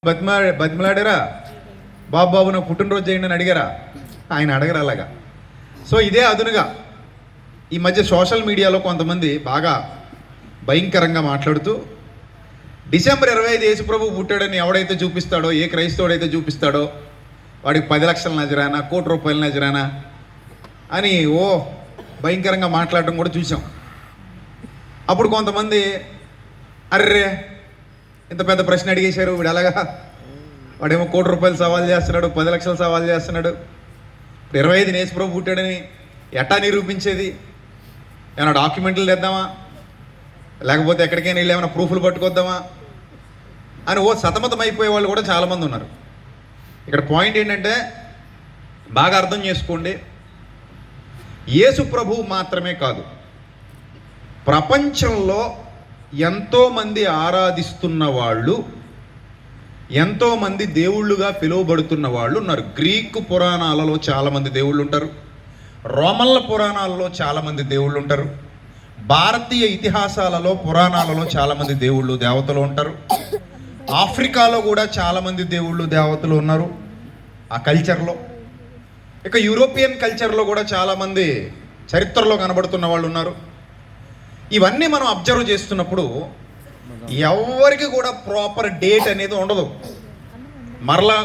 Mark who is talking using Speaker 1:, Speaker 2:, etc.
Speaker 1: బతిమలాడారా? బాబు నాకు పుట్టినరోజు చేయండి అని అడిగారా? ఆయన అడగరు అలాగా. సో ఇదే అదునుగా ఈ మధ్య సోషల్ మీడియాలో కొంతమంది బాగా భయంకరంగా మాట్లాడుతూ డిసెంబర్ 25 యేసుప్రభు పుట్టాడని ఎవడైతే చూపిస్తాడో, ఏ క్రైస్తవుడైతే చూపిస్తాడో వాడికి 10 లక్షల నజరానా, ₹1,00,00,000 నజరానా అని భయంకరంగా మాట్లాడటం కూడా చూసాం. అప్పుడు కొంతమంది అర్రే ఇంత పెద్ద ప్రశ్న అడిగేశారు, వీడు అలాగా, వాడేమో ₹1,00,00,000 సవాల్ చేస్తున్నాడు, 10 లక్షలు సవాల్ చేస్తున్నాడు, 25 యేసుప్రభు పుట్టాడని ఎట్టా నిరూపించేది? ఏమైనా డాక్యుమెంట్లు తెద్దామా, లేకపోతే ఎక్కడికైనా వెళ్ళి ఏమైనా ప్రూఫ్లు పట్టుకొద్దామా అని సతమతం అయిపోయే వాళ్ళు కూడా చాలామంది ఉన్నారు. ఇక్కడ పాయింట్ ఏంటంటే బాగా అర్థం చేసుకోండి, యేసు ప్రభువు మాత్రమే కాదు, ప్రపంచంలో ఎంతోమంది ఆరాధిస్తున్న వాళ్ళు, ఎంతోమంది దేవుళ్ళుగా పిలువబడుతున్న వాళ్ళు ఉన్నారు. గ్రీకు పురాణాలలో చాలామంది దేవుళ్ళు ఉంటారు, రోమన్ల పురాణాలలో చాలామంది దేవుళ్ళు ఉంటారు, భారతీయ ఇతిహాసాలలో పురాణాలలో చాలామంది దేవుళ్ళు దేవతలు ఉంటారు, ఆఫ్రికాలో కూడా చాలామంది దేవుళ్ళు దేవతలు ఉన్నారు ఆ కల్చర్లో. ఇక యూరోపియన్ కల్చర్లో కూడా చాలామంది చరిత్రలో కనబడుతున్న వాళ్ళు ఉన్నారు. ఇవన్నీ మనం అబ్జర్వ్ చేస్తున్నప్పుడు ఎవరికి కూడా ప్రాపర్ డేట్ అనేది ఉండదు. మరలా